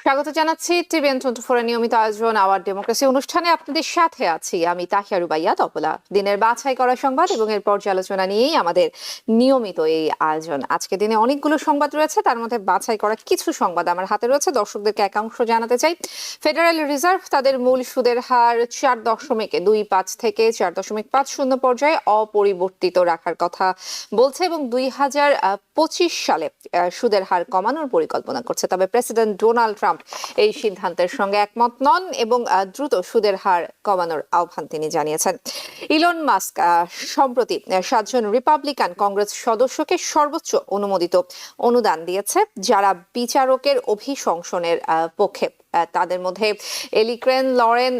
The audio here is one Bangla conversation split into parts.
স্বাগত জানাচ্ছি টিভিএন 24 এর নিয়মিত আয়োজন আওয়ার ডেমোক্রেসি অনুষ্ঠানে আপনাদের সাথে আছি আমি তাহিয়া রুবাইয়া তপলা। দিনের বাছাই করা সংবাদ এবং এর পর্যালোচনা নিয়েই আমাদের নিয়মিত এই আয়োজন। আজকে দিনে অনেকগুলো সংবাদ রয়েছে, তার মধ্যে বাছাই করা কিছু সংবাদ আমার হাতে রয়েছে। দর্শকদেরকে একাংশ জানাতে চাই, ফেডারেল রিজার্ভ তাদের মূল সুদের হার 4.25 থেকে 4.50 পর্যায়ে অপরিবর্তিত রাখার কথা বলছে এবং 2025 সালে সুদের হার কমানোর পরিকল্পনা করছে। তবে প্রেসিডেন্ট ডোনাল্ড ট্রাম্প এই সিদ্ধান্তের সঙ্গে একমত নন এবং দ্রুত সুদের হার কমানোর আহ্বান তিনি জানিয়েছেন। ইলন মাস্ক সম্প্রতি 7 জন রিপাবলিকান কংগ্রেস সদস্যকে সর্বোচ্চ অনুমোদিত অনুদান দিয়েছে যারা বিচারকের অভিশংসনের পক্ষে। তাদের মধ্যে এলিক্রেন, লরেন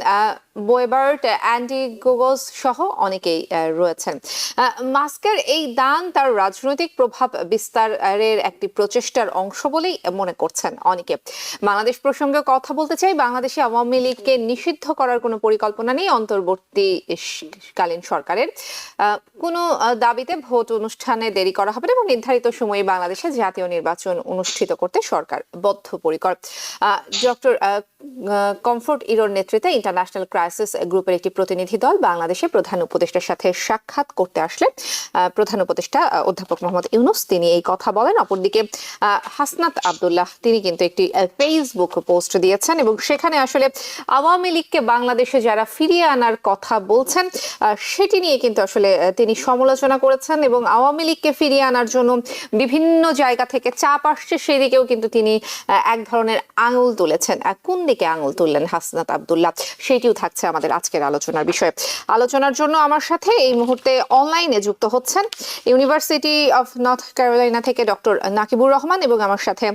বোয়েবার্ট, অ্যান্ডি গোগস সহ অনেকেই রয়েছেন। মাস্কের এই দান তার রাজনৈতিক প্রভাব বিস্তারের একটি প্রচেষ্টার অংশ বলেই মনে করছেন অনেকে। বাংলাদেশ প্রসঙ্গে কথা বলতে চাই। বাংলাদেশে আওয়ামী লীগকে নিষিদ্ধ করার কোনো পরিকল্পনা নেই অন্তর্বর্তীকালীন সরকারের। কোনো দাবিতে ভোট অনুষ্ঠানে দেরি করা হবে এবং নির্ধারিত সময়ে বাংলাদেশে জাতীয় নির্বাচন অনুষ্ঠিত করতে সরকার বদ্ধপরিকর। ডক্টর কমফোর্ট ইরোর নেতৃত্বে ইন্টারন্যাশনাল ক্রাইসিস গ্রুপের একটি প্রতিনিধি দল বাংলাদেশে প্রধান উপদেষ্টার সাথে সাক্ষাৎ করতে আসলে প্রধান উপদেষ্টা অধ্যাপক মোহাম্মদ ইউনূস তিনি এই কথা বলেন। অপরদিকে হাসনাত আব্দুল্লাহ তিনি কিন্তু একটি ফেসবুক পোস্ট দিয়েছেন এবং সেখানে আসলে আওয়ামী লীগকে বাংলাদেশে যারা ফিরিয়ে আনার কথা বলছেন সেটি নিয়ে কিন্তু আসলে তিনি সমালোচনা করেছেন এবং আওয়ামী লীগকে ফিরিয়ে আনার জন্য বিভিন্ন জায়গা থেকে চাপ আসছে সেদিকেও কিন্তু তিনি এক ধরনের আঙুল তুলেছেন। কোন দিকে আঙুল তুললেন হাসনাত আব্দুল্লাহ, সেটিও থাকছে আমাদের আজকের আলোচনার বিষয়। আলোচনার জন্য আমার সাথে এই মুহূর্তে অনলাইনে যুক্ত হচ্ছেন ইউনিভার্সিটি অফ নর্থ ক্যারোলাইনা থেকে ডক্টর নাকিবুর রহমান এবং আমার সাথে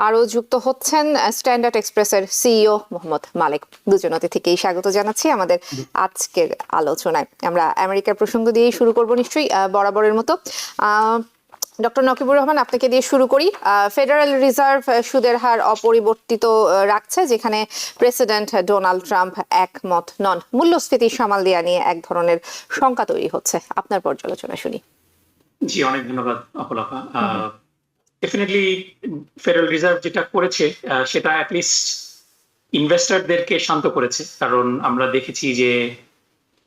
আরো যুক্ত হচ্ছেন স্ট্যান্ডার্ড এক্সপ্রেসের সিইও মোহাম্মদ মালিক। দুজন অতিথিকেই স্বাগত জানাচ্ছি আমাদের আজকের আলোচনায়। আমরা আমেরিকার প্রসঙ্গ দিয়েই শুরু করব নিশ্চয়ই বরাবরের মতো। ডক্টর নকিবুর রহমান, আপনাকে দিয়ে শুরু করি। ফেডারেল রিজার্ভ সুদের হার অপরিবর্তিত রাখছে, যেখানে প্রেসিডেন্ট ডোনাল্ড ট্রাম্প একমত নন। মূল্যস্ফীতি সামাল দেওয়া নিয়ে এক ধরনের শঙ্কা তৈরি হচ্ছে, আপনার পর্যালোচনা শুনি। জি, অনেক ধন্যবাদ অপলাপা। ডেফিনেটলি ফেডারেল রিজার্ভ যেটা করেছে সেটা অ্যাটলিস্ট ইনভেস্টরদেরকে শান্ত করেছে, কারণ আমরা দেখেছি যে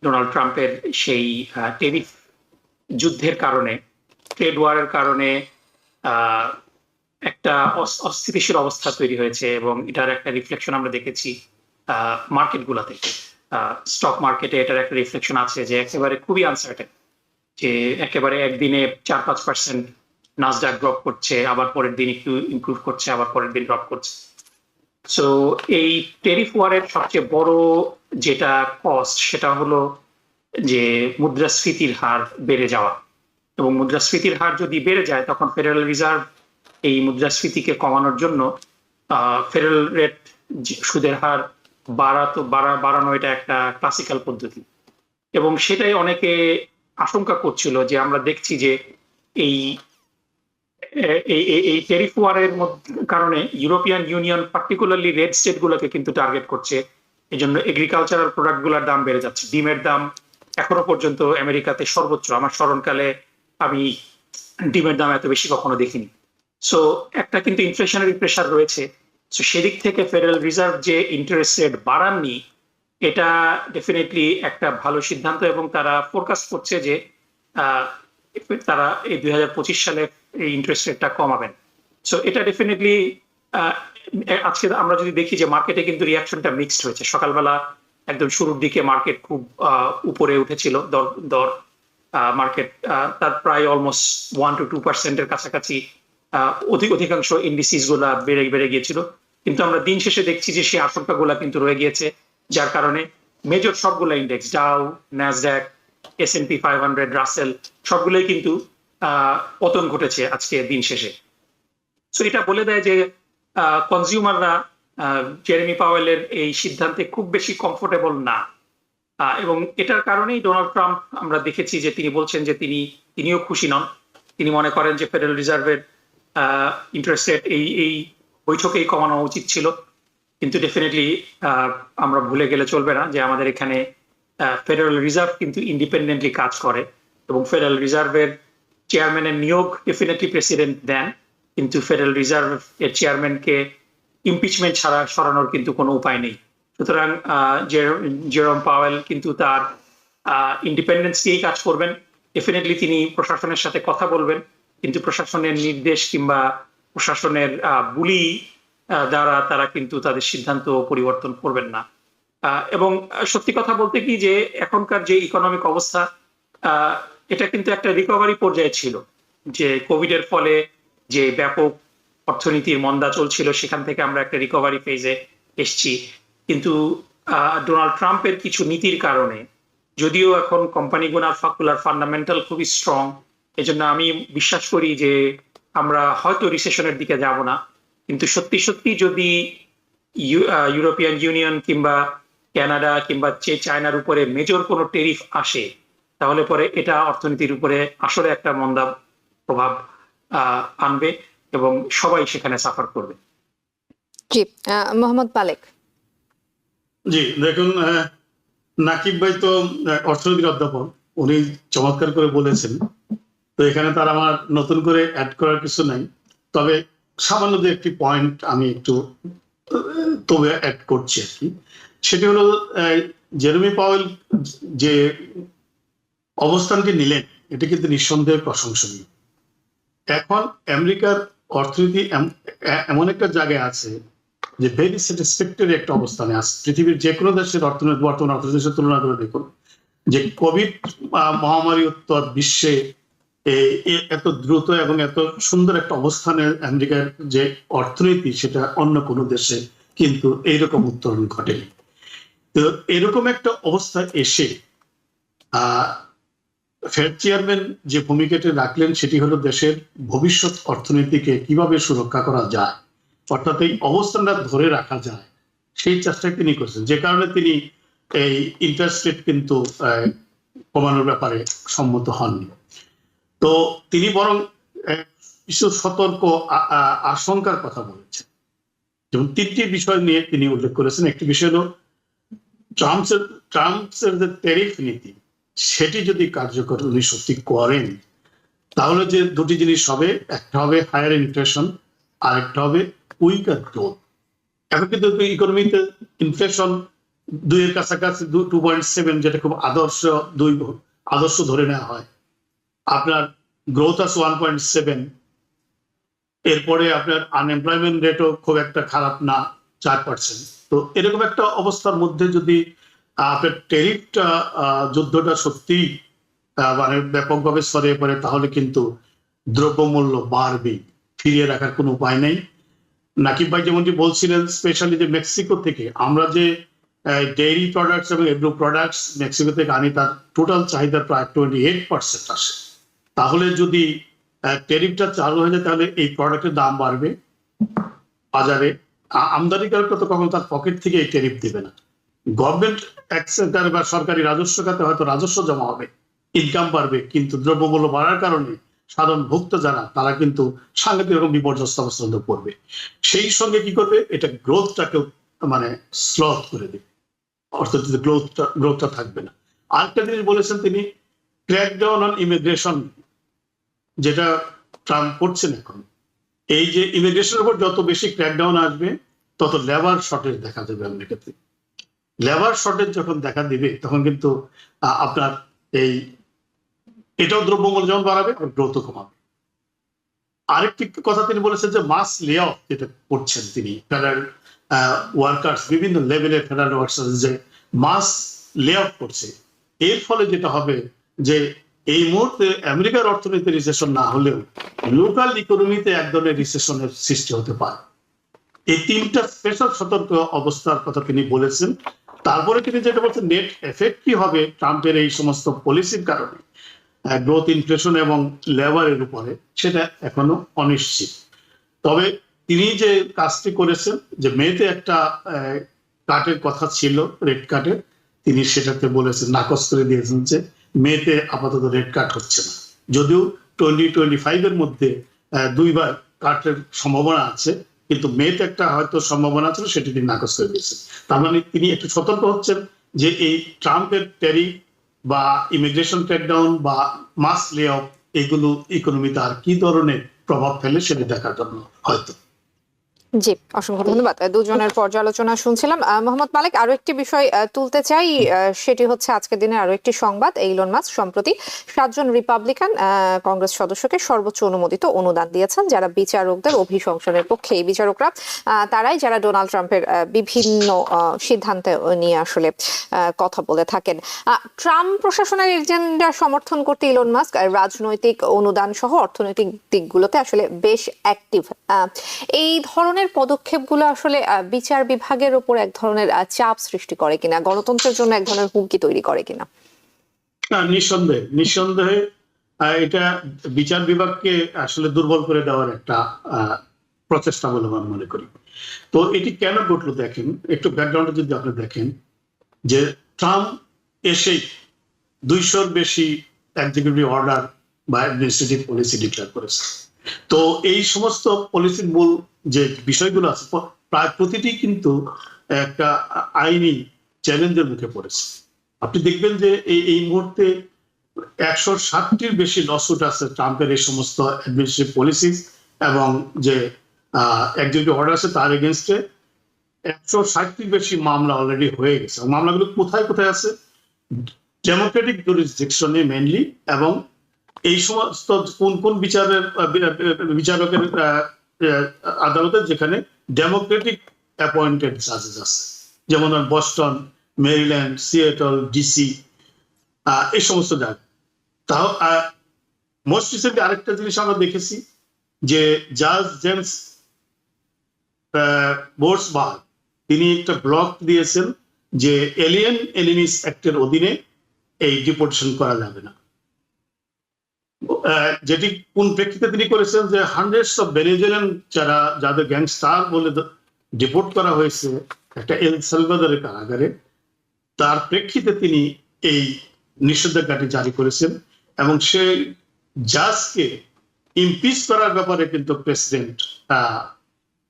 ডোনাল্ড ট্রাম্পের সেই টেরিফ যুদ্ধের কারণে, ট্রেড ওয়ারের কারণে একটা অস্থিতিশীল অবস্থা তৈরি হয়েছে এবং এটার একটা রিফ্লেকশন আমরা দেখেছি মার্কেটগুলোতে। স্টক মার্কেটে এটার একটা রিফ্লেকশন আছে যে একেবারে খুবই আনসার্টেন, যে একেবারে একদিনে 4-5% নাসডাক ড্রপ করছে, আবার পরের দিন একটু ইমপ্রুভ করছে, আবার পরের দিন ড্রপ করছে। সো এই টেরিফ ওয়ারের সবচেয়ে বড় যেটা কস্ট সেটা হলো যে মুদ্রাস্ফীতির হার বেড়ে যাওয়া, এবং মুদ্রাস্ফীতির হার যদি বেড়ে যায় তখন ফেডারেল রিজার্ভ এই মুদ্রাস্ফীতিকে কমানোর জন্য ফেডারেল রেট সুদের হার বাড়ানো এটা একটা ক্লাসিক্যাল পদ্ধতি, এবং সেটাই অনেকে আশঙ্কা করছিল যে আমরা দেখছি যে এই এই টেরিফ ওয়ারের কারণে European union particularly red state গুলোকে কিন্তু টার্গেট করছে। এই জন্য এগ্রিকালচারাল প্রোডাক্ট গুলোর দাম বেড়ে যাচ্ছে। ডিমের দাম এখনো পর্যন্ত আমেরিকাতে সর্বোচ্চ, আমার স্মরণকালে আমি ডিমের দাম এত বেশি কখনো দেখিনি। সো একটা কিন্তু ইনফ্লেশনারি প্রেশার রয়েছে। সো সেদিক থেকে ফেডারেল রিজার্ভ যে ইন্টারেস্ট রেট বাড়াননি, এটা ডেফিনেটলি একটা ভালো সিদ্ধান্ত, এবং তারা ফোরকাস্ট করছে যে তারা এই 2025 সালে এই ইন্টারেস্ট রেটটা কমাবেন। সো এটা ডেফিনেটলি আজকে আমরা যদি দেখি যে মার্কেটে কিন্তু রিয়াকশনটা মিক্সড হয়েছে। সকালবেলা একদম শুরুর দিকে মার্কেট খুব উপরে উঠেছিল, দর মার্কেট তার প্রায় অলমোস্ট 1-2% কাছাকাছি অধিকাংশ ইন্ডিসিস গুলা বেড়ে গিয়েছিল, কিন্তু আমরা দিন শেষে দেখছি যে সেই আশঙ্কা গুলা কিন্তু রয়ে গিয়েছে, যার কারণে মেজর সবগুলা index, Dow, Nasdaq, S&P 500, Rasel, সবগুলোই কিন্তু পতন ঘটেছে আজকে দিন শেষে। সো এটা বলে দেয় যে কনজিউমাররা জেরেমি পাওয়েলের এই সিদ্ধান্তে খুব বেশি কমফোর্টেবল না, এবং এটার কারণেই ডোনাল্ড ট্রাম্প আমরা দেখেছি যে তিনি বলছেন যে তিনিও খুশি নন। তিনি মনে করেন যে ফেডারেল রিজার্ভের ইন্টারেস্ট রেট এই বৈঠকেই কমানো উচিত ছিল, কিন্তু ডেফিনেটলি আমরা ভুলে গেলে চলবে না যে আমাদের এখানে ফেডারেল রিজার্ভ কিন্তু ইন্ডিপেন্ডেন্টলি কাজ করে, এবং ফেডারেল রিজার্ভের চেয়ারম্যানের নিয়োগ ডেফিনেটলি প্রেসিডেন্ট দেন, কিন্তু ফেডারেল রিজার্ভ এর চেয়ারম্যানকে ইমপিচমেন্ট ছাড়া সরানোর কিন্তু কোনো উপায় নেই। সুতরাং জেরোম পাওয়েল কিন্তু তার ইন্ডিপেন্ডেন্স দিয়েই কাজ করবেন। ডেফিনেটলি তিনি প্রশাসনের সাথে কথা বলবেন, কিন্তু প্রশাসনের নির্দেশ কিংবা প্রশাসনের বুলি দ্বারা তারা কিন্তু তাদের সিদ্ধান্ত পরিবর্তন করবেন না। এবং সত্যি কথা বলতে কি যে এখনকার যে ইকোনমিক অবস্থা, এটা কিন্তু একটা রিকভারি পর্যায়ে ছিল। যে কোভিড এর ফলে যে ব্যাপক অর্থনীতির মন্দা চলছিল, সেখান থেকে আমরা একটা রিকভারি ফেজে এসছি। কিন্তু ডোনাল্ড ট্রাম্পের কিছু নীতির কারণে, যদিও এখন কোম্পানিগুলোর ফান্ডামেন্টাল খুবই স্ট্রং, এজন্য আমি বিশ্বাস করি যে আমরা হয়তো রিসেশনের দিকে যাব না। কিন্তু সত্যি সত্যি যদি ইউরোপিয়ান ইউনিয়ন কিংবা কানাডা কিংবা চায়নার উপরে মেজর কোনো টেরিফ আসে, তাহলে পরে এটা অর্থনীতির উপরে আসলে একটা মন্দা প্রভাব আনবে এবং সবাই সেখানে সাফার করবে। জি, মোহাম্মদ পালেক। জি, দেখুন, নাকিব ভাই তো অর্থনীতির অধ্যাপক, উনি চমৎকার করে বলেছেন। তো এখানে তার আমার নতুন করে অ্যাড করার কিছু নাই, তবে সামান্য যে একটি পয়েন্ট আমি একটু তবে অ্যাড করছি আর কি। সেটি হলো জেরেমি পাওয়েল যে অবস্থানটি নিলেন, এটা কিন্তু নিঃসন্দেহে প্রশংসনীয়। এখন আমেরিকার অর্থনীতি এমন একটা জায়গায় আছে যে ভেরি স্যাটিসফ্যাক্টরি একটা অবস্থানে আছে। পৃথিবীর যে কোনো দেশের অর্থনীতি বর্তমান অর্থনীতির তুলনা করে দেখুন যে কোভিড মহামারী উত্তর বিশ্বে এত দ্রুত এবং এত সুন্দর একটা অবস্থানে আমেরিকার যে অর্থনীতি, সেটা অন্য কোনো দেশে কিন্তু এইরকম উত্তরণ ঘটেনি। তো এরকম একটা অবস্থা এসে ফেড চেয়ারম্যান যে ভূমিকাটি রাখলেন, সেটি হলো দেশের ভবিষ্যৎ অর্থনীতিকে কিভাবে সুরক্ষা করা যায়, অর্থাৎ এই অবস্থানটা ধরে রাখা যায়, সেই চেষ্টা তিনি করছেন। যে কারণে তিনি এই ইন্টারেস্ট রেট কিন্তু কমানোর ব্যাপারে সম্মত হননি। তো তিনি বরং কিছু সতর্ক আশঙ্কার কথা বলেছেন। যেমন তিনটি বিষয় নিয়ে তিনি উল্লেখ করেছেন। একটি বিষয় হলো ট্রাম্পের যে ট্যারিফ নীতি, সেটি যদি কার্যকর উনি সত্যি করেন, তাহলে যে দুটি জিনিস হবে, একটা হবে হায়ার ইনফ্লেশন, আর একটা হবে উইকার গ্রোথ। এখন কিন্তু ইকোনমিতে ইনফ্লেশন 2 এর কাছাকাছি 2.7, যেটা খুব আদর্শ ধরে নেওয়া হয়। আপনার গ্রোথ আছে 1.7, এরপরে আপনার আনএমপ্লয়মেন্ট রেটও খুব একটা খারাপ না, 4%। তো এরকম একটা অবস্থার মধ্যে যদি আপনার ট্যারিফটা যুদ্ধটা সত্যি মানে ব্যাপকভাবে ছড়িয়ে পড়ে, তাহলে কিন্তু দ্রব্যমূল্য বাড়বে, ফিরিয়ে রাখার কোনো উপায় নেই। নাকিব ভাই যেমনটি বলছিলেন, স্পেশালি যে মেক্সিকো থেকে আমরা যে ডেইরি প্রোডাক্টস এবং এগ্রো প্রোডাক্টস মেক্সিকো থেকে আনি, তার টোটাল চাহিদার প্রায় 28% আসে। তাহলে যদি ট্যারিফটা চালু হয়ে যায়, তাহলে এই প্রোডাক্টের দাম বাড়বে বাজারে। আমদানিকারকরা তো কখনো তার পকেট থেকে এই ট্যারিফ দেবে না। গভর্নমেন্ট সেক্টর বা সরকারি রাজস্ব খাতে হয়তো রাজস্ব জমা হবে, ইনকাম বাড়বে, কিন্তু দ্রব্যমূল্য বাড়ার কারণে সাধারণ ভোক্তা যারা, তারা কিন্তু সাংঘাতিক রকম বিপর্যস্ত অবস্থার মধ্যে পড়বে। সেই সঙ্গে কি করবে, এটা গ্রোথটাকে মানে স্লথ করে দেবে, অর্থনীতিতে গ্রোথটা থাকবে না। আরেকটা জিনিস বলেছেন তিনি, ক্র্যাকডাউন অন ইমিগ্রেশন, যেটা ট্রাম্প করছেন এখন। এই যে ইমিগ্রেশনের উপর যত বেশি ক্র্যাকডাউন আসবে, তত লেবার শর্টেজ দেখা যাবে আমেরিকাতে। লেবার শর্টেজ যখন দেখা দিবে, তখন কিন্তু আপনার এটাও দ্রব্যমূল্য যেমন বাড়াবে, গ্রোথও কমাবে। আরেকটি কথা তিনি বলেছেন যে মাস লে অফ যেটা করছেন তিনি, ফেডারেল ওয়ার্কার্স, বিভিন্ন লেভেলের ফেডারেল ওয়ার্কার্স যে মাস লে অফ করছে, এর ফলে যেটা হবে যে এই মুহূর্তে আমেরিকার অর্থনীতি রিসেশন না হলেও লোকাল ইকোনমিতে এক ধরনের রিসেশনের সৃষ্টি হতে পারে। এই তিনটা স্পেশাল সতর্ক অবস্থার কথা তিনি বলেছেন। তারপরে তিনি যেটা বলছেন, নেট এফেক্ট কি হবে ট্রাম্পের এই সমস্ত পলিসির কারণে গ্রোথ, ইনফ্লেশন এবং লেবারের উপরে, সেটা এখনো অনিশ্চিত। তবে তিনি যে কাজটি করেছেন, যে মেতে একটা কাটের কথা ছিল, রেড কাটের, তিনি সেটাতে বলেছেন, নাকচ করে দিয়েছেন যে মেতে আপাতত রেড কাট হচ্ছে না। যদিও 2025 এর মধ্যে 2বার কাটের সম্ভাবনা আছে, কিন্তু মেতে একটা হয়তো সম্ভাবনা ছিল, সেটি তিনি নাকচ করে দিয়েছেন। তার মানে তিনি একটু সতর্ক হচ্ছেন যে এই ট্রাম্পের ট্যারিফ বা ইমিগ্রেশন ক্র্যাকডাউন বা মাস লে অফ, এগুলো ইকোনমিতে আর কি ধরনের প্রভাব ফেলে সেটা দেখার জন্য হয়তো। জি, অসংখ্য ধন্যবাদ। দুজনের পর্যালোচনা শুনছিলাম। মোহাম্মদ মালিক, আরো একটি বিষয় তুলতে চাই, সেটি হচ্ছে আজকের দিনের আরো একটি সংবাদ। ইলন মাস্ক সম্প্রতি 7 জন রিপাবলিকান কংগ্রেস সদস্যকে সর্বোচ্চ অনুমোদিত অনুদান দিয়েছেন, যারা বিচারকদের অভিশংসনের পক্ষে। এই বিচারকরা তারাই যারা ডোনাল্ড ট্রাম্পের বিভিন্ন সিদ্ধান্ত নিয়ে আসলে কথা বলে থাকেন। ট্রাম্প প্রশাসনের এজেন্ডা সমর্থন করতে ইলন মাস্ক রাজনৈতিক অনুদান সহ অর্থনৈতিক দিকগুলোতে আসলে বেশ অ্যাক্টিভ। এই ধরনের পদক্ষেপগুলো আসলে বিচার বিভাগের উপর এক ধরনের চাপ সৃষ্টি করে কিনা, গণতন্ত্রের জন্য এক ধরনের হুমকি তৈরি করে কিনা? নিঃসন্দেহে এটা বিচার বিভাগকে আসলে দুর্বল করে দেওয়ার একটা প্রচেষ্টা বলে আমি মনে করি। তো এটি কেন ঘটলো দেখেন, একটু ব্যাকগ্রাউন্ডে যদি আপনি দেখেন, যে ট্রাম্প এসেই 200-র বেশি এক্সিকিউটিভ অর্ডার বা অ্যাডমিনিস্ট্রেটিভ পলিসি ডিক্লেয়ার করেছে। তো এই সমস্ত পলিসির মূল যে বিষয়গুলো আছে প্রায় প্রতিটি কিন্তু একটা আইনি চ্যালেঞ্জের মুখে পড়েছে। আপনি দেখবেন যে এই মুহূর্তে 160টির বেশি লসুট আছে ট্রাম্পের এই সমস্ত অ্যাডমিনিস্ট্রেটিভ পলিসি এবং যে এক্সিকিউটিভ অর্ডার আছে তার এগেনস্টে 160টির বেশি মামলা অলরেডি হয়ে গেছে। মামলাগুলো কোথায় কোথায় আছে? ডেমোক্রেটিক জুরিসডিকশনে মেইনলি, এবং এই সমস্ত কোন কোন বিচারকের আদালতে যেখানে ডেমোক্রেটিক অ্যাপয়েন্টেড জাজেস আছে, যেমন বস্টন, মেরিল্যান্ড, সিয়েটল, ডিসি, এই সমস্ত জায়গা। তাও মোস্ট রিসেন্টলি আরেকটা জিনিস আমরা দেখেছি যে জাজ জেমস বোর্সবার্গ তিনি একটা ব্লগ দিয়েছেন যে এলিয়েন এনিমিস অ্যাক্টের অধীনে এই ডিপোর্টেশন করা যাবে না। যেটি কোন প্রেক্ষিতে তিনি করেছেন যে হান্ড্রেডস অফ ভেনেজুয়েলান যাদের গ্যাংস্টার বলে ডিপোর্ট করা হয়েছে একটা এল সালভাদরের কারাগারে, তার প্রেক্ষিতে তিনি এই নিষেধাজ্ঞাটি জারি করেছেন। এবং সে জাজকে ইমপিচ করার ব্যাপারে কিন্তু প্রেসিডেন্ট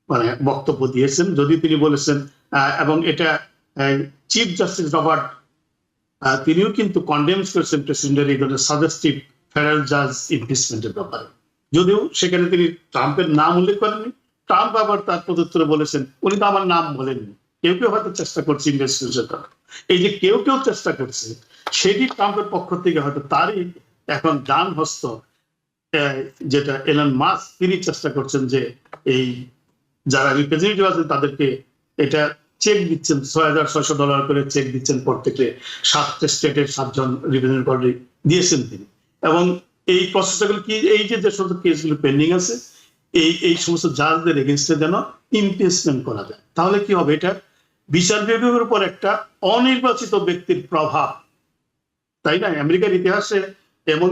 মানে বক্তব্য দিয়েছেন, যদি তিনি বলেছেন, এবং এটা চিফ জাস্টিস রবার্ট তিনিও কিন্তু কন্ডেমস করেছেন প্রেসিডেন্টের এই ধরনের সাজেস্টিভ ফেডারেল জাজ ইমপিচমেন্টের ব্যাপারে, যদিও সেখানে তিনি ট্রাম্পের নাম উল্লেখ করেননি। ট্রাম্প আবার তার প্রত্যুত্তরে বলেছেন উনি তো আমার নাম বলেননি। কেউ কেউ হয়তো চেষ্টা করছে ইনভেস্টিগেশন করার। এই যে কেউ কেউ চেষ্টা করছে, সেটি ট্রাম্পের পক্ষ থেকে হয়তো তারই এখন ডান হস্ত যেটা এলন মাস্ক, তিনি চেষ্টা করছেন যে এই যারা রিপ্রেজেন্টেটিভ আছেন তাদেরকে এটা চেক দিচ্ছেন, $6,600 করে চেক দিচ্ছেন প্রত্যেকে। 7 স্টেটের 7 জন রিপ্রেজেন্টেটিভ দিয়েছেন তিনি। এবং এই প্রসেসগুলো কি, এই যে সমস্ত কেসগুলো পেন্ডিং আছে, এই সমস্ত জাজদের এগেনস্টে যেন ইমপিচমেন্ট করা যায়। তাহলে কি হবে? এটা বিচার বিভাগের উপর একটা অনির্বাচিত ব্যক্তির প্রভাব, তাই না? আমেরিকার ইতিহাসে এমন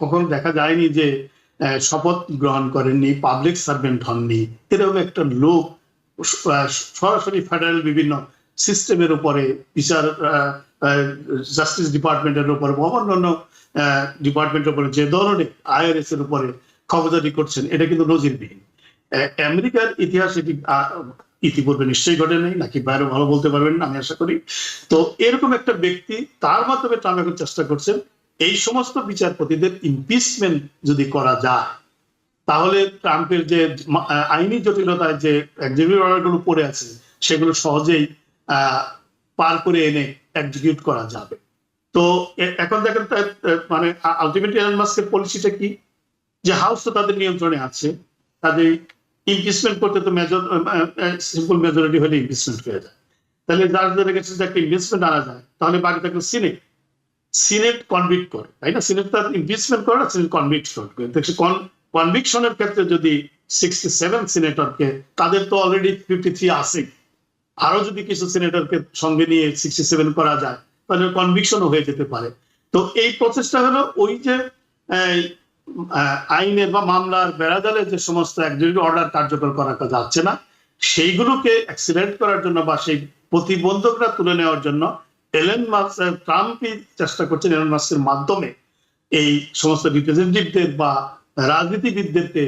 কখনো দেখা যায়নি যে শপথ গ্রহণ করেননি, পাবলিক সার্ভেন্ট হননি, এরকম একটা লোক সরাসরি ফেডারেল বিভিন্ন সিস্টেমের উপরে, বিচার জাস্টিস ডিপার্টমেন্টের উপরে, অন্যান্য ডিপার্টমেন্টের উপরে, যে ধরনের IRS এর উপরে ক্ষমতাটি করছেন, এটা কিন্তু নজিরবিহীন। আমেরিকার ইতিহাস এটি ইতিপূর্বে নিশ্চয়ই ঘটে নেই, নাকি বাইরে ভালো বলতে পারবেন না আমি আশা করি। তো এরকম একটা ব্যক্তি, তার মাধ্যমে ট্রাম্প এখন চেষ্টা করছেন এই সমস্ত বিচারপতিদের ইমপিচমেন্ট যদি করা যায়, তাহলে ট্রাম্পের যে আইনি জটিলতায় যে এক্সিকিউটিভ অর্ডারগুলো পড়ে আছে সেগুলো সহজেই পার করে এনে এক্সিকিউট করা যাবে। তো এখন দেখেন মানে আলটিমেটলি এলন মাস্কের পলিসিটা কি, যে হাউস তো তাদের নিয়ন্ত্রণে আছে, তাদের ইমপিচমেন্ট করতে তো সিম্পল মেজরিটি হলে ইমপিচমেন্ট হয়ে যায়। তাহলে যাদের কাছে একটা ইমপিচমেন্ট আনা যায়, তাহলে বাকি থাকলে সিনেট কনভিক্ট করে, তাই না? সিনেট তার ইমপিচমেন্ট করে না, সিনেট কনভিক্ট করে। কনভিকশনের ক্ষেত্রে যদি 67 সিনেটরকে, তাদের তো অলরেডি 53 আছে, আরো যদি কিছু সিনেটরকে সঙ্গে নিয়ে 67 করা যায়, তাহলে কনভিকশনও হয়ে যেতে পারে। তো এই প্রসেসটা হলো ওই যে আইনের বা মামলার বেড়াজালে যে সমস্ত এক্সিকিউটিভ অর্ডার কার্যকর করা যাচ্ছে না, সেইগুলোকে অ্যাক্সিলারেট করার জন্য বা সেই প্রতিবন্ধকরা তুলে নেওয়ার জন্য ট্রাম্পই চেষ্টা করছেন এলন মাস্কের মাধ্যমে এই সমস্ত রিপ্রেজেন্টেটিভদের বা রাজনীতিবিদদেরকে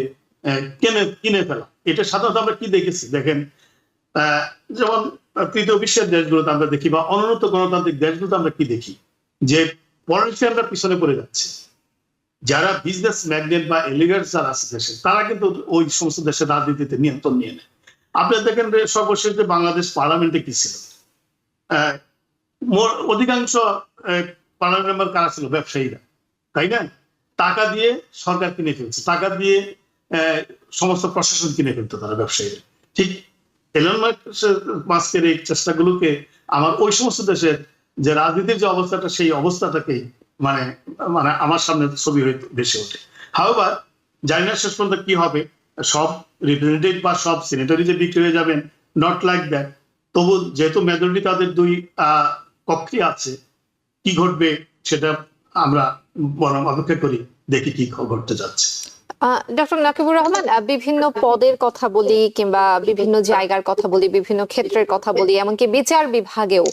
কিনে ফেলা। এটা সাধারণত আমরা কি দেখেছি দেখেন, যেমন তৃতীয় বিশ্বের দেশগুলোতে আমরা দেখি, বা অনুন্নত গণতান্ত্রিক দেশগুলোতে আমরা কি দেখি, যে পলিটিশিয়ানরা পিছনে পড়ে যাচ্ছে। যারা বিজনেস ম্যাগনেট বা এলিগেন্ট যারা আছে দেশে, তারা কিন্তু ওই সমস্ত দেশের রাজনীতিতে নিয়ন্ত্রণ নিয়ে নেয়। আপনারা দেখেন যে সর্বশেষ যে বাংলাদেশ পার্লামেন্টে কি ছিল, অধিকাংশ পার্লামেন্ট মেম্বার কারা ছিল? ব্যবসায়ীরা, তাই না? টাকা দিয়ে সরকার কিনে ফেলছে, টাকা দিয়ে সমস্ত প্রশাসন কিনে ফেলতো তারা, ব্যবসায়ীরা। ঠিক এলন মাস্কের এই চেষ্টাগুলোকে আমার ওই সমস্ত দেশের যে রাজনীতির যে অবস্থাটা, সেই অবস্থাটাকেই মানে মানে আমার সামনে ছবি হয়ে ভেসে ওঠে। হাওয়ার জানি না শেষ পর্যন্ত কি হবে, সব রিপ্রেজেন্টেটিভ বা সব সিনেটরি যে বিক্রি হয়ে যাবেন, নট লাইক দ্যাট। তবু যেহেতু মেজরিটি তাদের দুই কক্ষে আছে, কি ঘটবে সেটা আমরা বরং অপেক্ষা করি, দেখি কি ঘটতে যাচ্ছে। ডক্টর নাকিবুর রহমান, বিভিন্ন পদের কথা বলি কিংবা বিভিন্ন জায়গার কথা বলি, বিভিন্ন ক্ষেত্রের কথা বলি, এমনকি বিচার বিভাগেও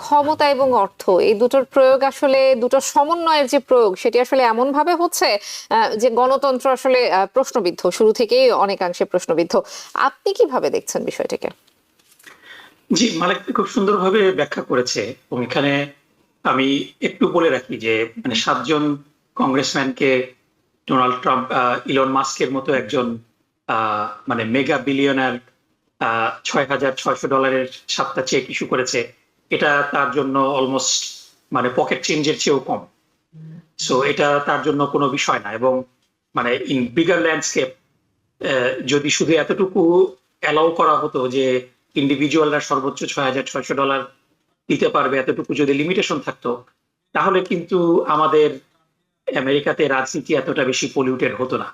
ক্ষমতা এবং অর্থ এই দুটোর প্রয়োগ, আসলে দুটো সমন্বয়ের যে প্রয়োগ, সেটি আসলে এমন ভাবে হচ্ছে যে গণতন্ত্র আসলে প্রশ্নবিদ্ধ, শুরু থেকেই অনেকাংশে প্রশ্নবিদ্ধ। আপনি কিভাবে দেখছেন বিষয়টিকে? জি, মালিক খুব সুন্দরভাবে ব্যাখ্যা করেছে। এবং এখানে আমি একটু বলে রাখি যে মানে 7 জন কংগ্রেসম্যানকে ডোনাল্ড ট্রাম্প ইলন মাস্কের মতো একজন মানে মেগা বিলিয়নার $6,600 7টা চেক ইস্যু করেছে, এটা তার জন্য অলমোস্ট মানে পকেট চেঞ্জের চেয়েও কম। সো এটা তার জন্য কোনো বিষয় না। এবং মানে ইন বিগার ল্যান্ডস্কেপ যদি শুধু এতটুকু অ্যালাউ করা হতো যে ইন্ডিভিজুয়ালরা সর্বোচ্চ $6,600 দিতে পারবে, এতটুকু যদি লিমিটেশন থাকতো, তাহলে কিন্তু আমাদের আমেরিকাতে রাজনীতি এতটা বেশি পলিউটেড হতো না।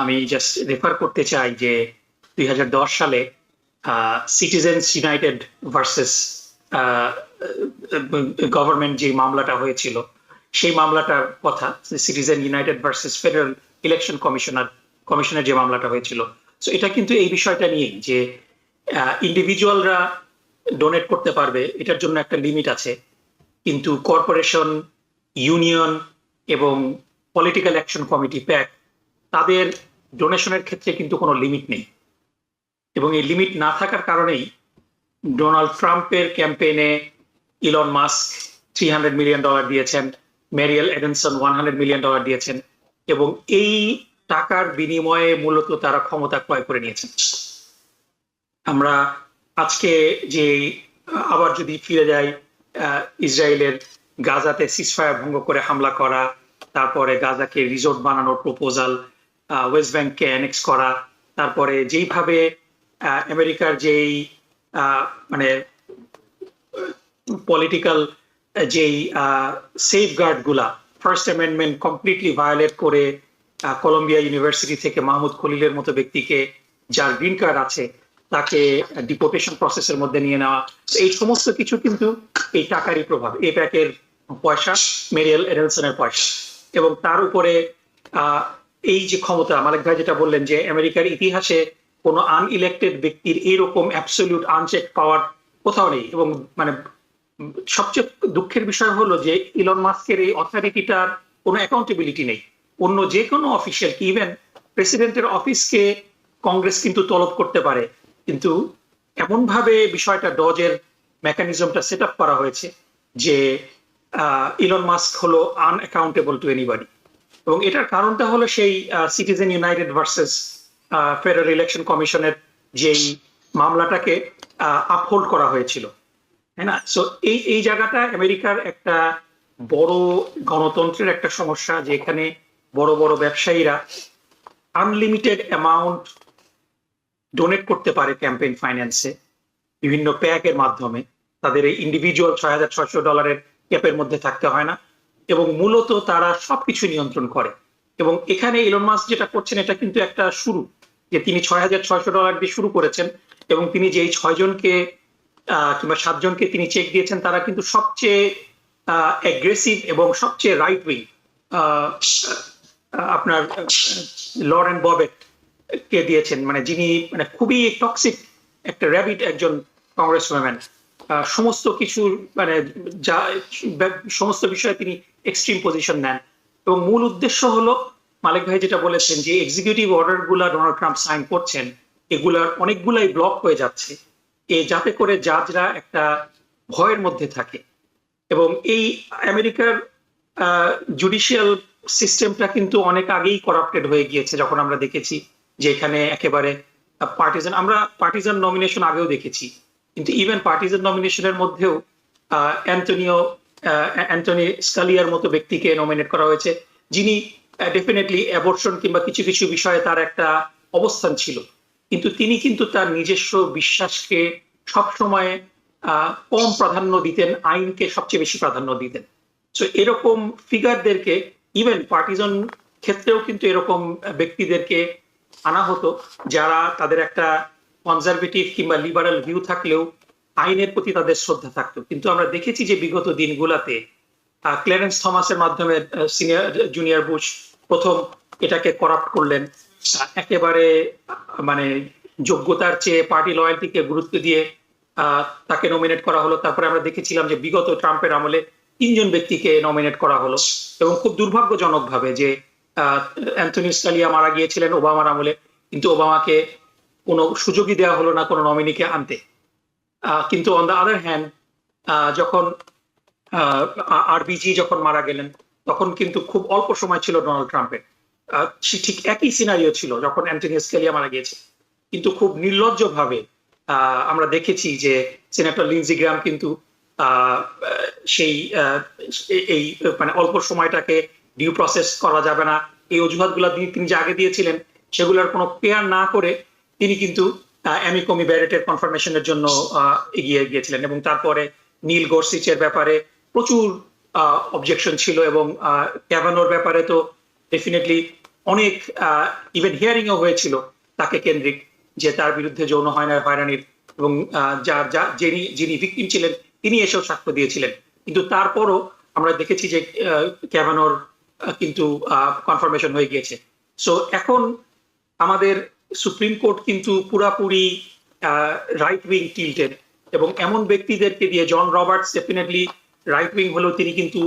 আমি জাস্ট রেফার করতে চাই যে 2010 সালে সিটিজেন্স ইউনাইটেড ভার্সেস গভর্নমেন্ট যে মামলাটা হয়েছিল, সেই মামলাটার কথা, citizen United versus federal election কমিশনের যে মামলাটা হয়েছিল। সো এটা কিন্তু এই বিষয়টা নিয়ে যে ইন্ডিভিজুয়ালরা ডোনেট করতে পারবে, এটার জন্য একটা লিমিট আছে, কিন্তু কর্পোরেশন, ইউনিয়ন এবং পলিটিক্যাল অ্যাকশন কমিটি প্যাক, তাদের ডোনেশনের ক্ষেত্রে কিন্তু কোনো লিমিট নেই। এবং এই লিমিট না থাকার কারণেই ডোনাল্ড ট্রাম্পের ক্যাম্পেইনে ইলন মাস্ক $300 মিলিয়ন দিয়েছেন, ম্যারিয়েল এডেনসন $100 মিলিয়ন দিয়েছেন, এবং এই টাকার বিনিময়ে মূলত তারা ক্ষমতা ক্রয় করে নিয়েছেন। আমরা আজকে যে আবার যদি ফিরে যাই, ইসরায়েলের গাজাতে সিজফায়ার ভঙ্গ করে হামলা করা, তারপরে গাজাকে রিসোর্ট বানানোর প্রপোজাল, ওয়েস্ট ব্যাংককে অ্যানেক্স করা, তারপরে যেইভাবে আমেরিকার যেই মানে পলিটিক্যাল যেই সেফগার্ড গুলা, ফার্স্ট অ্যামেন্ডমেন্ট কমপ্লিটলি ভায়োলেট করে কলম্বিয়া ইউনিভার্সিটি থেকে মাহমুদ খলিলের মতো ব্যক্তিকে, যার গ্রিন কার্ড আছে, তাকে ডিপোর্টেশন প্রসেসের মধ্যে নিয়ে নেওয়া, এই সমস্ত কিছু কিন্তু এই টাকারই প্রভাব, এই প্যাকের পয়সা, মেরিয়েল এডেলসনের পয়সা। এবং তার উপরে এই যে ক্ষমতা, মালিক ভাই যেটা বললেন যে আমেরিকার ইতিহাসে কোনো আনইলেক্টেড ব্যক্তির এরকম অ্যাবসলিউট আনচেক পাওয়ার কোথাও নেই। এবং মানে সবচেয়ে দুঃখের বিষয় হলো যে ইলন মাস্কের এই অথরিটিটার কোনো অ্যাকাউন্টেবিলিটি নেই। অন্য যে কোনো অফিসিয়াল, ইভেন প্রেসিডেন্টের অফিসকে কংগ্রেস কিন্তু তলব করতে পারে, কিন্তু এমন ভাবে বিষয়টা ডজের মেকানিজমটা সেট আপ করা হয়েছে যে ইলন মাস্ক হলো আনঅ্যাকাউন্টেবল টু এনিবডি। এবং এটার কারণটা হলো সেই citizen United versus federal election কমিশনের যেই মামলাটাকে আপহোল্ড করা হয়েছিল, তাই না? সো এই জায়গাটা আমেরিকার একটা বড় গণতন্ত্রের একটা সমস্যা, যে এখানে বড় বড় ব্যবসায়ীরা আনলিমিটেড অ্যামাউন্ট ডোনেট করতে পারে ক্যাম্পেইন ফাইন্যান্সে বিভিন্ন প্যাকের মাধ্যমে। তাদের এই ইন্ডিভিজুয়াল $6,600 ক্যাপের মধ্যে থাকতে হয় না, এবং মূলত তারা সবকিছু নিয়ন্ত্রণ করে। এবং এখানে ইলন মাস্ক যেটা করছেন, এটা কিন্তু একটা শুরু, যে তিনি $6,600 দিয়ে শুরু করেছেন, এবং তিনি যেই 6 জনকে কিংবা 7 জনকে তিনি চেক দিয়েছেন, তারা কিন্তু সবচেয়ে অ্যাগ্রেসিভ এবং সবচেয়ে রাইট উইং, আপনার লরেন ববেট কে দিয়েছেন, মানে যিনি মানে খুবই টক্সিক একটা র্যাবিট একজন কংগ্রেসম্যান, সমস্ত কিছুর মানে যা সমস্ত বিষয়ে তিনি এক্সট্রিম পজিশন নেন। এবং মূল উদ্দেশ্য হলো, মালিক ভাই যেটা বলেছেন, যে এক্সিকিউটিভ অর্ডার গুলা ডোনাল্ড ট্রাম্প সাইন করছেন, এগুলার অনেকগুলাই ব্লক হয়ে যাচ্ছে, যাতে করে জাজরা একটা ভয়ের মধ্যে থাকে। এবং এই আমেরিকার জুডিশিয়াল সিস্টেমটা কিন্তু অনেক আগেই করাপ্টেড হয়ে গিয়েছে, যখন আমরা দেখেছি যে এখানে একেবারে আমরা পার্টিজান নমিনেশন আগেও দেখেছি, কিন্তু ইভেন পার্টিজান নমিনেশনের মধ্যেও অ্যান্টনি স্কালিয়ার মতো ব্যক্তিকে নমিনেট করা হয়েছে, যিনি ডেফিনেটলি অ্যাবর্শন কিংবা কিছু কিছু বিষয়ে তার একটা অবস্থান ছিল, কিন্তু তিনি কিন্তু তার নিজস্ব বিশ্বাসকে সবসময় কম প্রাধান্য দিতেন, আইনকে সবচেয়ে বেশি প্রাধান্য দিতেন। সো এরকম ফিগারদেরকে ইভেন পার্টিজান ক্ষেত্রেও কিন্তু এরকম ব্যক্তিদেরকে আনা হতো, যারা তাদের একটা কনজারভেটিভ কিংবা লিবারাল ভিউ থাকলেও আইনের প্রতি তাদের শ্রদ্ধা থাকতো। কিন্তু আমরা দেখেছি যে বিগত দিনগুলোতে ক্লেরেন্স থমাসের মাধ্যমে জুনিয়র বুশ প্রথম এটাকে করাপ্ট করলেন, একেবারে মানে যোগ্যতার চেয়ে পার্টি লয়্যালটিকে গুরুত্ব দিয়ে তাকে নমিনেট করা হলো। তারপরে আমরা দেখেছিলাম যে বিগত ট্রাম্পের আমলে 3 জন ব্যক্তিকে নমিনেট করা হলো, এবং খুব দুর্ভাগ্যজনক ভাবে যে অ্যান্থনি স্কালিয়া মারা গিয়েছিলেন ওবামার আমলে, কিন্তু ওবামাকে কোনো সুযোগই দেওয়া হলো না কোনো নমিনিকে আনতে। কিন্তু অন দ্য আদার হ্যান্ড যখন আরবিজি যখন মারা গেলেন, তখন কিন্তু খুব অল্প সময় ছিল ডোনাল্ড ট্রাম্পের। ঠিক একই সিনারিও ছিল যখন অ্যান্টনি স্কালিয়া মারা গিয়েছে, কিন্তু খুব নির্লজ্জ ভাবে আমরা দেখেছি যে সেনেটর লিন্ডসি গ্রাহাম কিন্তু সেই এই মানে অল্প সময়টাকে ডিউ প্রসেস করা যাবে না, এই অজুহাতগুলো তিনি যে আগে দিয়েছিলেন সেগুলোর কোনো কেয়ার না করে তিনি কিন্তু অ্যামি কমি ব্যারেটের কনফার্মেশনের জন্য এগিয়ে গিয়েছিলেন। এবং তারপরে নীল গোরসিচের ব্যাপারে প্রচুর অবজেকশন ছিল, এবং ক্যাভানোর ব্যাপারে তো ডেফিনেটলি অনেক ইভেন হিয়ারিংও হয়েছিল তাকে কেন্দ্রিক, যে তার বিরুদ্ধে যৌন হয়রানির, এবং যিনি ভিকটিম ছিলেন তিনি এসেও সাক্ষ্য দিয়েছিলেন। কিন্তু তারপরও আমরা দেখেছি যে ক্যাভানোর কিন্তু কনফার্মেশন হয়ে গিয়েছে। সো এখন আমাদের সুপ্রিম কোর্ট কিন্তু পুরাপুরি রাইট উইং টিল্টেড, এবং এমন ব্যক্তিদেরকে দিয়ে, জন রবার্টস ডেফিনেটলি রাইট উইং হলেও তিনি কিন্তু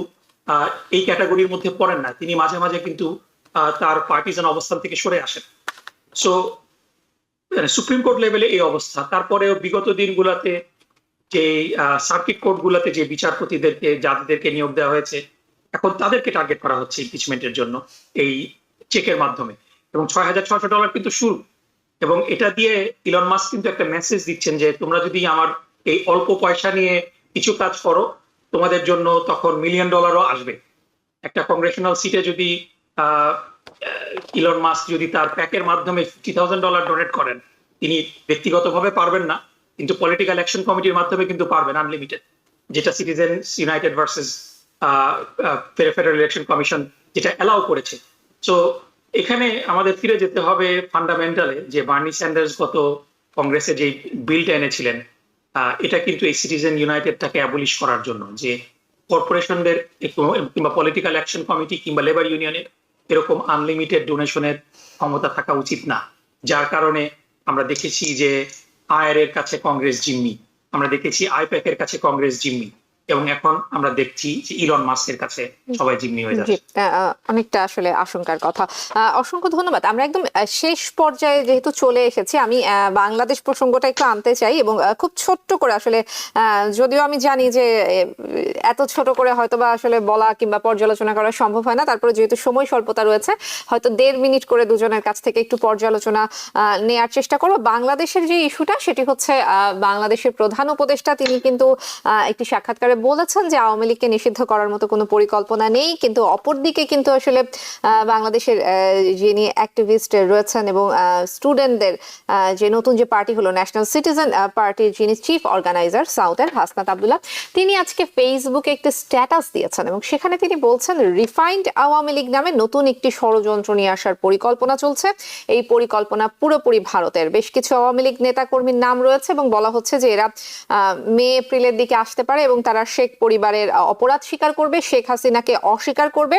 এই ক্যাটাগরির মধ্যে পড়েন না, তিনি মাঝে মাঝে কিন্তু তার পার্টিজান অবস্থান থেকে সরে আসেন। সো সুপ্রিম কোর্ট লেভেলে এই অবস্থা। তারপরেও বিগত দিনগুলোতে যে সার্কিট কোর্ট গুলাতে যে বিচারপতিদেরকে যাদেরকে নিয়োগ দেওয়া হয়েছে, এখন তাদেরকে টার্গেট করা হচ্ছে ইমপিচমেন্টের জন্য এই চেকের মাধ্যমে, এবং $6,600 কিন্তু শুরু। এবং এটা দিয়ে ইলন মাস্ক কিন্তু একটা মেসেজ দিচ্ছেন যে তোমরা যদি আমার এই অল্প পয়সা নিয়ে কিছু কাজ করো, তোমাদের জন্য তখন $1 মিলিয়ন আসবে। একটা কংগ্রেশনাল সিটে যদি ইলন মাস্ক যদি তার প্যাকের মাধ্যমে $50,000 ডোনেট করেন, তিনি ব্যক্তিগতভাবে পারবেন না, কিন্তু পলিটিক্যাল অ্যাকশন কমিটির মাধ্যমে কিন্তু পারবেন আনলিমিটেড, যেটা citizens United versus federal election commission যেটা অ্যালাউ করেছে। সো এখানে আমাদের ফিরে যেতে হবে ফান্ডামেন্টালে, যে বার্নি স্যান্ডার্স গত কংগ্রেসে যে বিলটা এনেছিলেন, এটা কিন্তু এই সিটিজেন ইউনাইটেডটাকে অ্যাবলিশ করার জন্য, যে কর্পোরেশনদের কিংবা পলিটিক্যাল অ্যাকশন কমিটি কিংবা লেবার ইউনিয়নের এরকম আনলিমিটেড ডোনেশনের ক্ষমতা থাকা উচিত না। যার কারণে আমরা দেখেছি যে আয়ের কাছে কংগ্রেস জিম্মি, আমরা দেখেছি আইপ্যাকের কাছে কংগ্রেস জিম্মি, এবং এখন আমরা দেখছি যে ইলন মাস্কের কাছে সবাই জিম্মি হয়ে যাচ্ছে। অনেকটা আসলে আশঙ্কার কথা। অসংখ্য ধন্যবাদ। আমরা একদম শেষ পর্যায়ে যেহেতু চলে এসেছি, আমি বাংলাদেশ প্রসঙ্গটা একটু আনতে চাই, এবং খুব ছোট্ট করে আসলে, যদিও আমি জানি যে এত ছোট করে হয়তো বা আসলে বলা কিংবা পর্যালোচনা করা সম্ভব হয় না, তারপরে যেহেতু সময় স্বল্পতা রয়েছে, হয়তো 1.5 মিনিট করে দুজনের কাছ থেকে একটু পর্যালোচনা নেয়ার চেষ্টা করবো। বাংলাদেশের যে ইস্যুটা, সেটি হচ্ছে বাংলাদেশের প্রধান উপদেষ্টা তিনি কিন্তু একটি সাক্ষাৎকারে বলেছেন যে আওয়ামী লীগকে নিষিদ্ধ করার মতো কোনো পরিকল্পনা নেই, কিন্তু অপরদিকে কিন্তু আসলে বাংলাদেশের যিনি অ্যাক্টিভিস্ট রয়েছেন এবং স্টুডেন্টদের যে নতুন যে পার্টি হলো ন্যাশনাল সিটিজেন পার্টির যিনি চিফ অর্গানাইজার সাউথের হাসনাত আব্দুল্লাহ, তিনি আজকে ফেসবুকে একটি স্ট্যাটাস দিয়েছেন, এবং সেখানে তিনি বলছেন রিফাইন্ড আওয়ামী লীগ নামে নতুন একটি ষড়যন্ত্র নিয়ে আসার পরিকল্পনা চলছে। এই পরিকল্পনা পুরোপুরি ভারতের। বেশ কিছু আওয়ামী লীগ নেতাকর্মীর নাম রয়েছে, এবং বলা হচ্ছে যে এরা মে এপ্রিলের দিকে আসতে পারে, এবং তারা শেখ পরিবারের অপরাধ স্বীকার করবে, শেখ হাসিনাকে অস্বীকার করবে।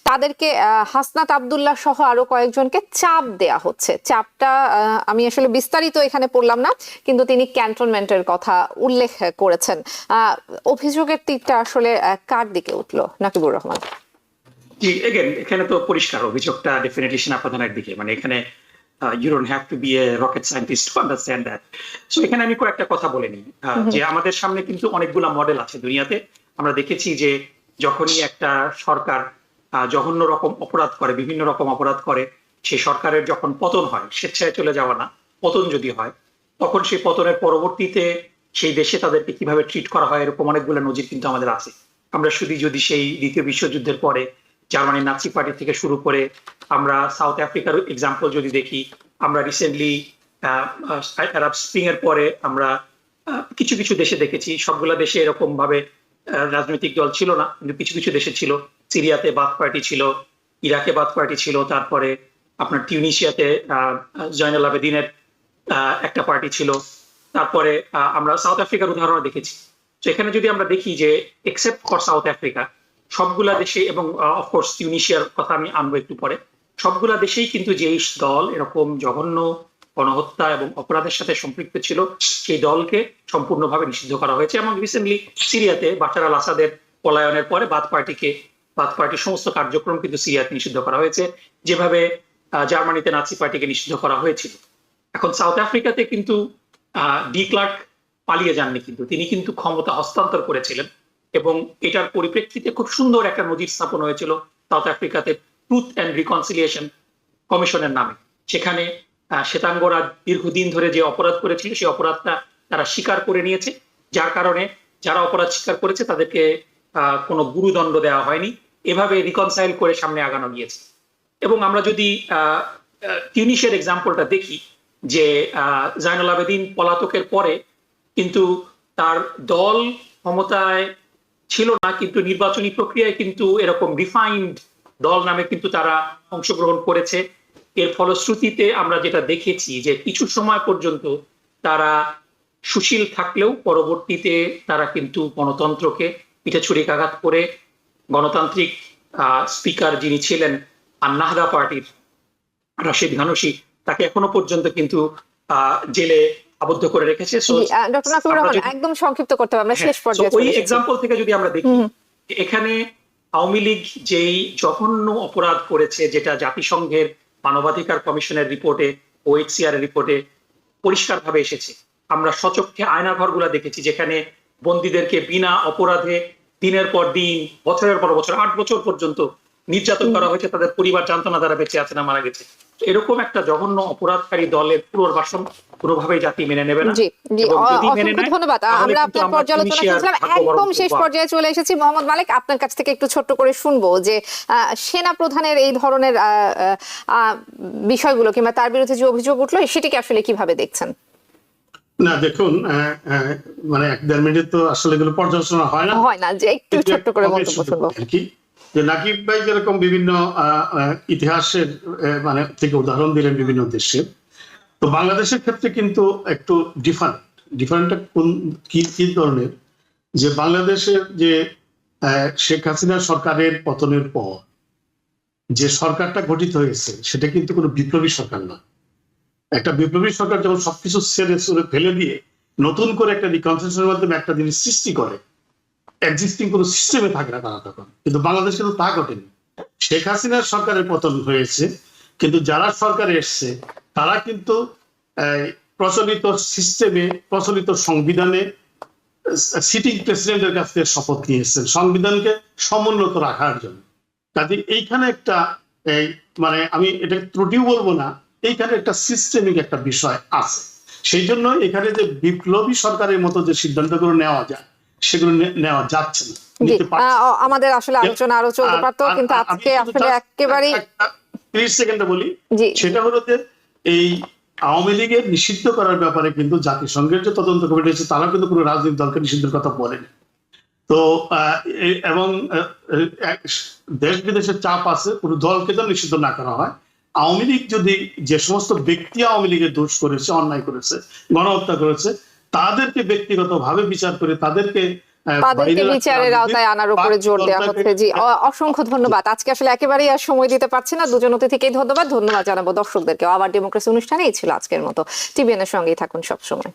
তাদেরকে হাসনাত আব্দুল্লাহ সহ আরো কয়েকজনকে চাপ দেয়া হচ্ছে। চাপটা আমি আসলে বিস্তারিত এখানে পড়লাম না, কিন্তু তিনি ক্যান্টনমেন্টের কথা উল্লেখ করেছেন। অভিযোগের তীরটা আসলে কার দিকে উঠলো, নাকিবুর রহমান? জি, এখানে তো পরিষ্কার অভিযোগটা ডেফিনেটলি সেনাপ্রধানের দিকে। মানে এখানে you don't have to be a rocket scientist to understand that. So এখানে আমি কয়েকটা কথা বলে নিই, যে আমাদের সামনে কিন্তু অনেকগুলা মডেল আছে দুনিয়াতে। আমরা দেখেছি যে যখনই একটা সরকার জঘন্য রকম অপরাধ করে, বিভিন্ন রকম অপরাধ করে, সেই সরকারের যখন পতন হয়, স্বেচ্ছায় চলে যাওয়া না, পতন যদি হয়, তখন সেই পতনের পরবর্তীতে সেই দেশে তাদেরকে কিভাবে ট্রিট করা হয় এরকম অনেকগুলো নজির কিন্তু আমাদের আছে। আমরা যদি সেই দ্বিতীয় বিশ্বযুদ্ধের পরে জার্মানির নাৎসি পার্টি থেকে শুরু করে আমরা সাউথ আফ্রিকার এক্সাম্পল যদি দেখি, আমরা রিসেন্টলি আরব স্প্রিং এর পরে আমরা কিছু কিছু দেশে দেখেছি, সবগুলা দেশে এরকম ভাবে রাজনৈতিক দল ছিল না, কিন্তু কিছু কিছু দেশে ছিল। সিরিয়াতে বাথ পার্টি ছিল, ইরাকে বাথ পার্টি ছিল, তারপরে আপনার টিউনিশিয়াতে জয়নুল আবেদিনের একটা পার্টি ছিল, তারপরে আমরা সাউথ আফ্রিকার উদাহরণ দেখেছি। তো এখানে যদি আমরা দেখি যে এক্সেপ্ট ফর সাউথ আফ্রিকা সবগুলা দেশে, এবং অফকোর্স টিউনিশিয়ার কথা আমি আনবো একটু পরে, সবগুলা দেশেই কিন্তু যেই দল এরকম জঘন্য গণহত্যা এবং অপরাধের সাথে সম্পৃক্ত ছিল সেই দলকে সম্পূর্ণভাবে নিষিদ্ধ করা হয়েছে। এবং রিসেন্টলি সিরিয়াতে বাশার আল আসাদের পলায়নের পরে বাথ পার্টির সমস্ত কার্যক্রম কিন্তু সিরিয়াতে নিষিদ্ধ করা হয়েছে, যেভাবে জার্মানিতে নাৎসি পার্টিকে নিষিদ্ধ করা হয়েছিল। এখন সাউথ আফ্রিকাতে কিন্তু ডি ক্লার্ক পালিয়ে যাননি, কিন্তু তিনি কিন্তু ক্ষমতা হস্তান্তর করেছিলেন, এবং এটার পরিপ্রেক্ষিতে খুব সুন্দর একটা নজির স্থাপন হয়েছিল সাউথ আফ্রিকাতে ট্রুথ অ্যান্ড রিকনসিলিয়েশন কমিশনের নামে। সেখানে শ্বেতাঙ্গরা দীর্ঘদিন ধরে যে অপরাধ করেছিল সেই অপরাধটা তারা স্বীকার করে নিয়েছে, যার কারণে যারা অপরাধ স্বীকার করেছে তাদেরকে কোনো গুরুদণ্ড দেওয়া হয়নি, এভাবে রিকনসাইল করে সামনে আগানো গিয়েছে। এবং আমরা যদি টিউনিশিয়ার এক্সাম্পলটা দেখি, যে জয়নুল আবেদিন পলাতকের পরে কিন্তু তার দল ক্ষমতায় ছিল না, কিন্তু নির্বাচনী প্রক্রিয়ায় কিন্তু এরকম ডিফাইন্ড দল নামে কিন্তু তারা অংশগ্রহণ করেছে। এর ফলশ্রুতিতে আমরা যেটা দেখেছি যে কিছু সময় পর্যন্ত তারা সুশীল থাকলেও পরবর্তীতে তারা কিন্তু গণতন্ত্রকে পিঠে ছুরিকাঘাত করে গণতান্ত্রিক স্পিকার যিনি ছিলেন আন্নাহদা পার্টির রাশিদ ঘানুশি, তাকে এখনো পর্যন্ত কিন্তু জেলে আবদ্ধ করে রেখেছে। ডক্টর নাকিবুর রহমান, একদম সংক্ষিপ্ত করতে হবে, আমরা শেষ পর্যায়ে ওই এক্সাম্পল থেকে যদি আমরা দেখি, এখানে আওয়ামী লীগ যেই জঘন্য অপরাধ করেছে, যেটা জাতিসংঘের মানবাধিকার কমিশনের রিপোর্টে, ওএইচসিআর এর রিপোর্টে পরিষ্কারভাবে এসেছে। আমরা সচক্ষে আয়নাঘরগুলা দেখেছি, যেখানে বন্দীদেরকে বিনা অপরাধে দিনের পর দিন, বছরের পর বছর, 8 বছর পর্যন্ত নির্যাতন করা হয়েছে, তাদের পরিবার জানতো না তারা বেঁচে আছে না মারা গেছে। এরকম একটা জঘন্য অপরাধকারী দলের পুনর্বাসন কোনোভাবেই জাতি মেনে নেবে না। ধন্যবাদ। আমরা আপনার পর্যালোচনা শুনছিলাম, একদম শেষ পর্যায়ে চলে এসেছি। মোহাম্মদ মালেক, আপনার কাছ থেকে একটু ছোট্ট করে শুনবো যে সেনা প্রধানের এই ধরনের বিষয়গুলো কিংবা তার বিরুদ্ধে যে অভিযোগ উঠলো সেটিকে আসলে কিভাবে দেখছেন? না দেখুন, মানে 1-1.5 মিনিট তো আসলে এগুলো পর্যালোচনা হয় না, যে একটু ছোট্ট করে মন্তব্য শুনবো। যে নাকিব ভাই যেরকম বিভিন্ন ইতিহাসের মানে থেকে উদাহরণ দিলেন বিভিন্ন দেশের, তো বাংলাদেশের ক্ষেত্রে কিন্তু একটু ডিফারেন্ট কোন কি ধরনের, যে বাংলাদেশের যে শেখ হাসিনা সরকারের পতনের পর যে সরকারটা গঠিত হয়েছে সেটা কিন্তু কোনো বিপ্লবী সরকার না। একটা বিপ্লবী সরকার যখন সবকিছু ছেড়ে ফেলে দিয়ে নতুন করে একটা রিকনসিলিয়েশনের মাধ্যমে একটা জিনিস সৃষ্টি করে, এক্সিস্টিং কোনো সিস্টেমে থাকে না তারা তখন, কিন্তু বাংলাদেশে তো তা ঘটেনি। শেখ হাসিনার সরকারের পতন হয়েছে, কিন্তু যারা সরকারে এসছে তারা কিন্তু প্রচলিত সিস্টেমে, প্রচলিত সংবিধানে সিটিং প্রেসিডেন্টের কাছ থেকে শপথ নিয়েছেন সংবিধানকে সমুন্নত রাখার জন্য। কাজে এইখানে একটা মানে আমি এটা ত্রুটিও বলবো না, এইখানে একটা সিস্টেমিক একটা বিষয় আছে। সেই জন্য এখানে যে বিপ্লবী সরকারের মতো যে সিদ্ধান্তগুলো নেওয়া যায় সেগুলো নেওয়া যাচ্ছে না। আমাদের আসলে আলোচনা আরো চলতে পারতো, কিন্তু আজকে আসলে একেবারেই 30 সেকেন্ডে বলি, সেটা হলো যে এই আওয়ামী লীগের নিষিদ্ধ করার ব্যাপারে কিন্তু জাতিসংঘের যে তদন্ত কমিটি আছে তারা কিন্তু কোনো রাজনৈতিক দলকে নিষিদ্ধের কথা বলেনি। তো এবং দেশ বিদেশের চাপ আছে, কোনো দলকে তো নিষিদ্ধ না করা হয়। আওয়ামী লীগ যদি যে সমস্ত ব্যক্তি আওয়ামী লীগের দোষ করেছে, অন্যায় করেছে, গণহত্যা করেছে, তাদেরকে ব্যক্তিগতভাবে বিচার করে তাদেরকে বিচারের আওতায় আনার উপরে জোর দেওয়া হচ্ছে। জি, অসংখ্য ধন্যবাদ। আজকে আসলে একেবারেই আর সময় দিতে পারছি না, দুজন অতিথিকেই ধন্যবাদ জানাবো দর্শকদেরকে। আবার ডেমোক্রেসি অনুষ্ঠানে এই ছিল আজকের মতো। টিবিএন এর সঙ্গেই থাকুন সবসময়।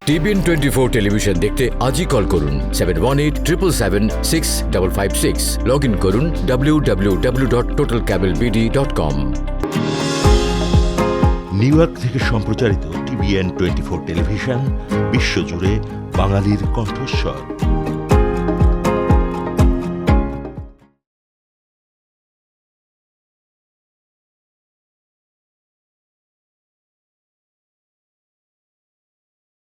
টিবিএন 24 টেলিভিশন দেখতে আজই কল করুন 7187776556। লগ ইন করুন www.totalcablebd.com। নিউ ইয়র্ক থেকে সম্প্রচারিত টিবিএন 24 টেলিভিশন বিশ্বজুড়ে বাঙালির কণ্ঠস্বর।